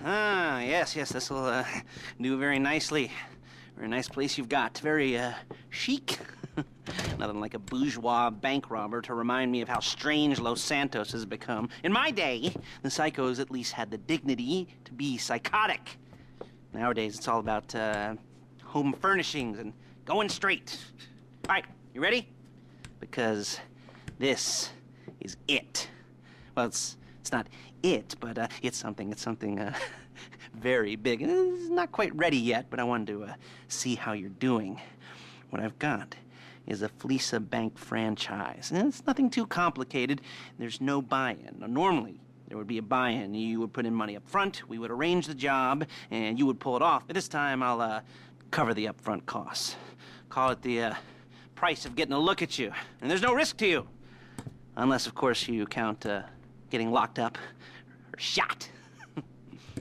Yes, this'll do very nicely. Very nice place you've got. Very chic. Nothing like a bourgeois bank robber to remind me of how strange Los Santos has become. In my day, the psychos at least had the dignity to be psychotic. Nowadays, it's all about home furnishings and going straight. All right, you ready? Because this is it. Well, it's not it, but it's something very big. It's not quite ready yet, but I wanted to see how you're doing. What I've got is a Fleeca Bank franchise. And it's nothing too complicated. There's no buy-in. Now, normally, there would be a buy-in. You would put in money up front, we would arrange the job, and you would pull it off. But this time, I'll cover the upfront costs. Call it the price of getting a look at you. And there's no risk to you. Unless, of course, you count getting locked up or shot.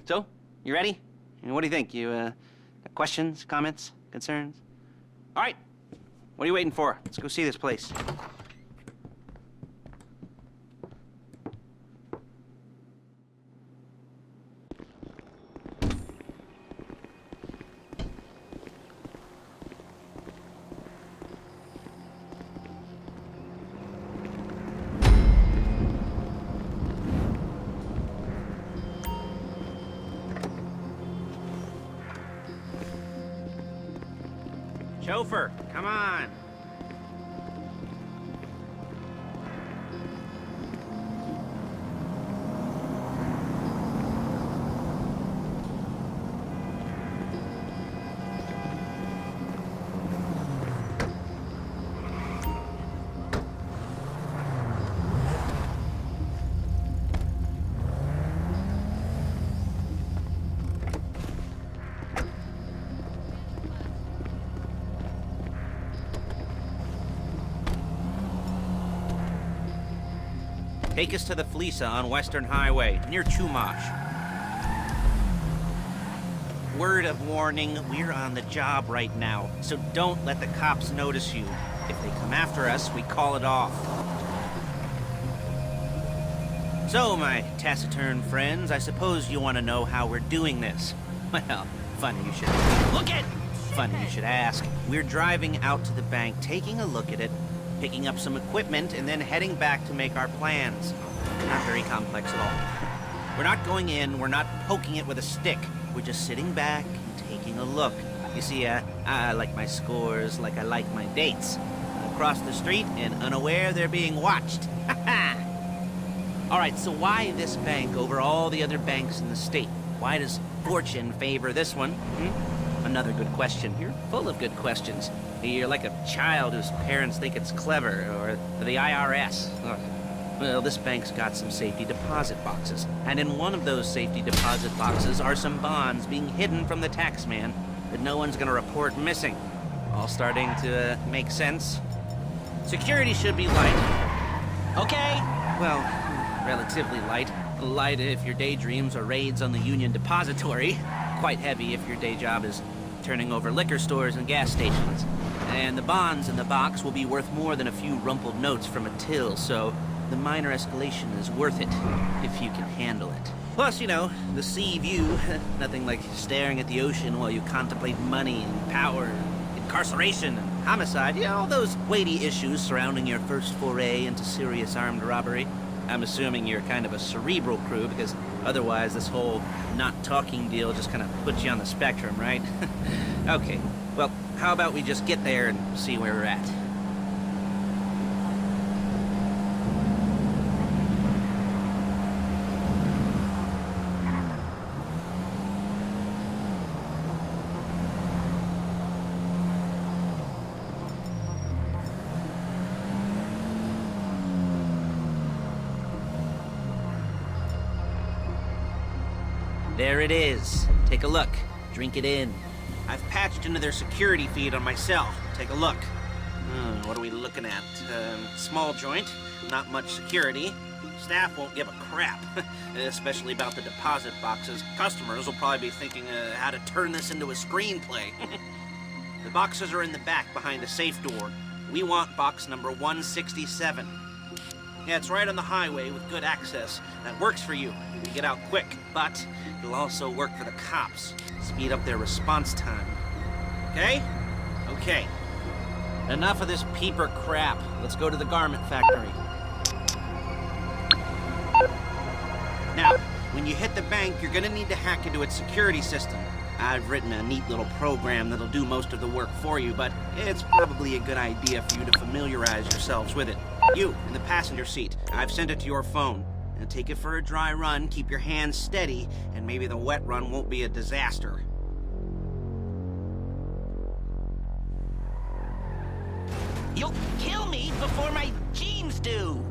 So, you ready? What do you think? You got questions, comments, concerns? All right. What are you waiting for? Let's go see this place. Chauffeur, come on. Take us to the Fleeca on Western Highway, near Chumash. Word of warning, we're on the job right now, so don't let the cops notice you. If they come after us, we call it off. So, my taciturn friends, I suppose you want to know how we're doing this. Well, funny you should... Look it! Funny you should ask. We're driving out to the bank, taking a look at it, picking up some equipment, and then heading back to make our plans. Not very complex at all. We're not going in, we're not poking it with a stick. We're just sitting back and taking a look. You see, I like my scores like I like my dates. Across the street and unaware they're being watched. All right, so why this bank over all the other banks in the state? Why does fortune favor this one? Another good question. You're full of good questions. You're like a child whose parents think it's clever, or the IRS. Ugh. Well, this bank's got some safety deposit boxes, and in one of those safety deposit boxes are some bonds being hidden from the tax man that no one's gonna report missing. All starting to make sense. Security should be light. Okay. Well, relatively light. Light if your daydreams are raids on the Union Depository. Quite heavy if your day job is turning over liquor stores and gas stations. And the bonds in the box will be worth more than a few rumpled notes from a till, so the minor escalation is worth it, if you can handle it. Plus, you know, the sea view, nothing like staring at the ocean while you contemplate money and power, and incarceration and homicide, you know, all those weighty issues surrounding your first foray into serious armed robbery. I'm assuming you're kind of a cerebral crew, because otherwise this whole not talking deal just kind of puts you on the spectrum, right? Okay, well, how about we just get there and see where we're at? There it is. Take a look. Drink it in. I've patched into their security feed on myself. Take a look. What are we looking at? Small joint, not much security. Staff won't give a crap, especially about the deposit boxes. Customers will probably be thinking how to turn this into a screenplay. The boxes are in the back behind a safe door. We want box number 167. Yeah, it's right on the highway with good access. That works for you. You can get out quick, but it'll also work for the cops. Speed up their response time. Okay? Okay. Enough of this peeper crap. Let's go to the garment factory. Now, when you hit the bank, you're gonna need to hack into its security system. I've written a neat little program that'll do most of the work for you, but it's probably a good idea for you to familiarize yourselves with it. You, in the passenger seat, I've sent it to your phone. Now take it for a dry run, keep your hands steady, and maybe the wet run won't be a disaster. You'll kill me before my jeans do!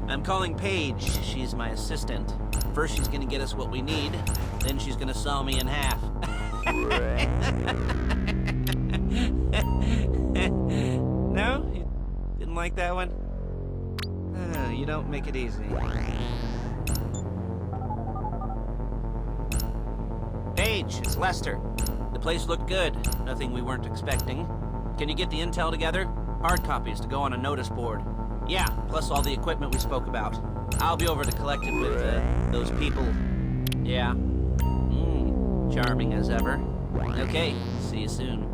I'm calling Paige. She's my assistant. First she's gonna get us what we need, then she's gonna saw me in half. No? You didn't like that one? You don't make it easy. Paige, it's Lester. The place looked good. Nothing we weren't expecting. Can you get the intel together? Hard copies to go on a notice board. Yeah, plus all the equipment we spoke about. I'll be over to collect it with, those people. Yeah. Charming as ever. Okay, see you soon.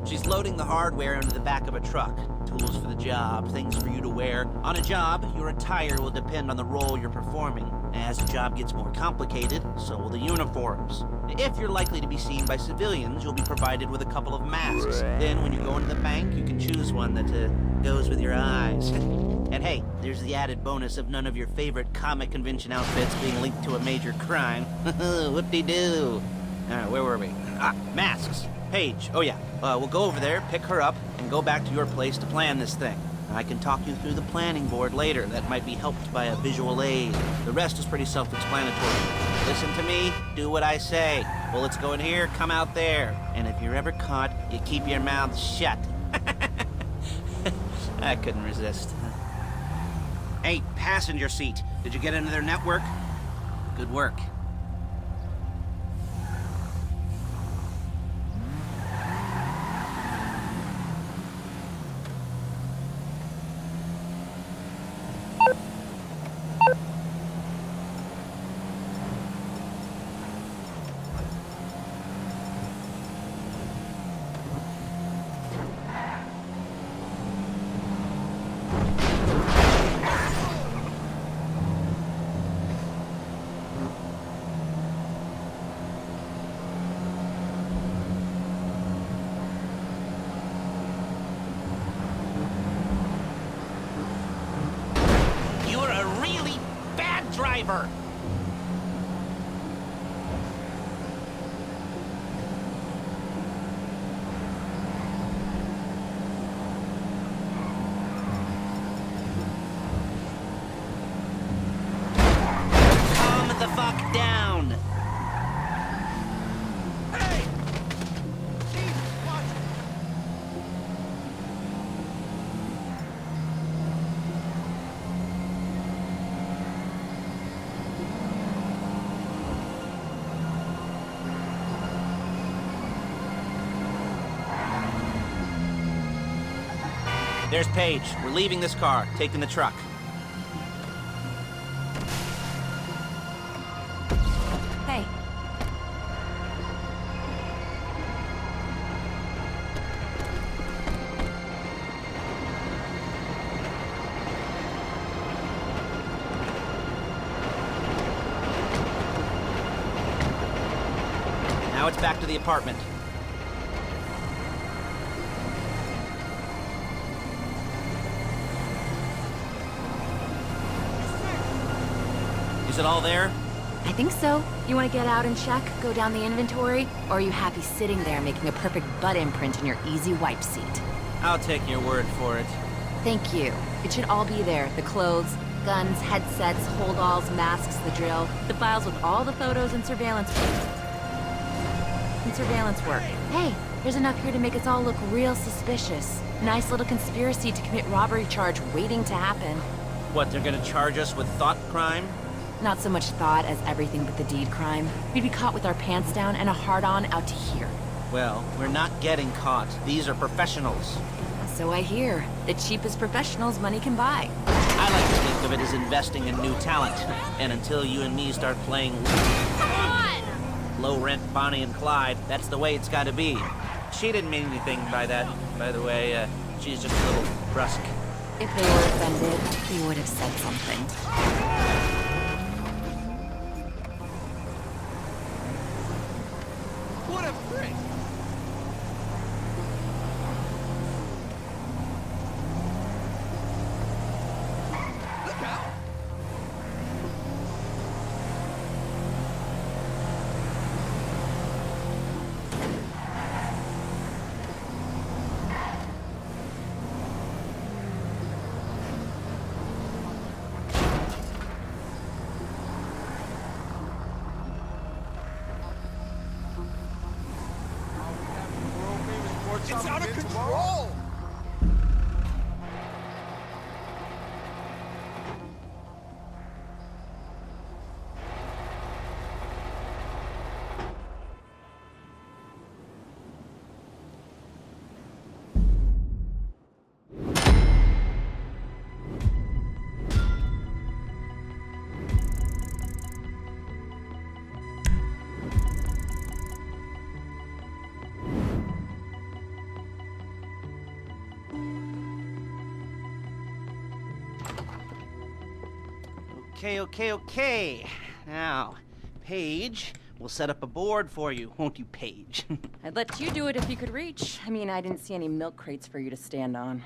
She's loading the hardware into the back of a truck. Tools for the job, things for you to wear. On a job, your attire will depend on the role you're performing. As the job gets more complicated, so will the uniforms. If you're likely to be seen by civilians, you'll be provided with a couple of masks. Then when you go into the bank, you can choose one that goes with your eyes. And hey, there's the added bonus of none of your favorite comic convention outfits being linked to a major crime. Whoop-de-doo. Alright, where were we? Masks. Paige. Oh yeah, we'll go over there, pick her up, and go back to your place to plan this thing. I can talk you through the planning board later. That might be helped by a visual aid. The rest is pretty self-explanatory. Listen to me, do what I say. Bullets go in here, come out there. And if you're ever caught, you keep your mouth shut. I couldn't resist. Hey, passenger seat. Did you get into their network? Good work. Driver. Calm the fuck down. Hey! Steve, watch it. There's Paige. We're leaving this car, taking the truck. Hey. Now it's back to the apartment. Is it all there? I think so. You want to get out and check, go down the inventory? Or are you happy sitting there making a perfect butt imprint in your easy wipe seat? I'll take your word for it. Thank you. It should all be there. The clothes, guns, headsets, holdalls, masks, the drill. The files with all the photos and surveillance work. Hey, there's enough here to make us all look real suspicious. Nice little conspiracy to commit robbery charge waiting to happen. What, they're gonna charge us with thought crime? Not so much thought as everything but the deed crime. We'd be caught with our pants down and a hard-on out to here. Well, we're not getting caught. These are professionals. So I hear. The cheapest professionals money can buy. I like to think of it as investing in new talent. And until you and me start playing low-rent Bonnie and Clyde, that's the way it's gotta be. She didn't mean anything by that, by the way. She's just a little brusque. If they were offended, they would have said something. What a prick! Look out! It's out of control! Okay. Now, Paige, we'll set up a board for you, won't you, Paige? I'd let you do it if you could reach. I mean, I didn't see any milk crates for you to stand on.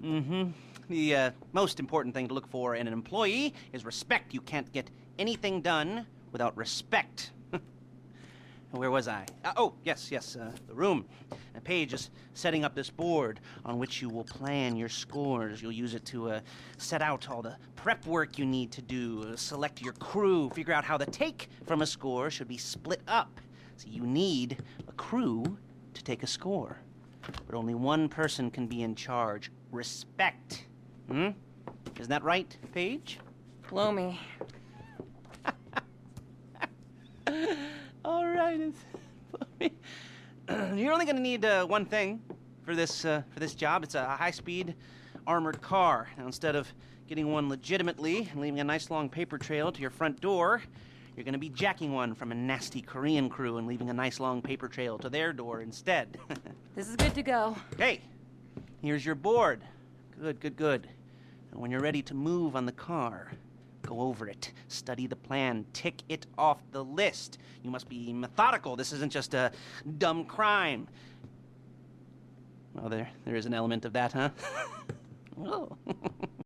The most important thing to look for in an employee is respect. You can't get anything done without respect. Where was I? Yes, the room. Paige is setting up this board on which you will plan your scores. You'll use it to set out all the prep work you need to do, select your crew, figure out how the take from a score should be split up. So you need a crew to take a score. But only one person can be in charge. Respect. Isn't that right, Paige? Blow me. All right. You're only going to need one thing for this job. It's a high-speed armored car. Now, instead of getting one legitimately and leaving a nice long paper trail to your front door, you're going to be jacking one from a nasty Korean crew and leaving a nice long paper trail to their door instead. This is good to go. Hey, here's your board. Good. And when you're ready to move on the car, go over it, study the plan, tick it off the list. You must be methodical. This isn't just a dumb crime. Well, there is an element of that, huh? Oh.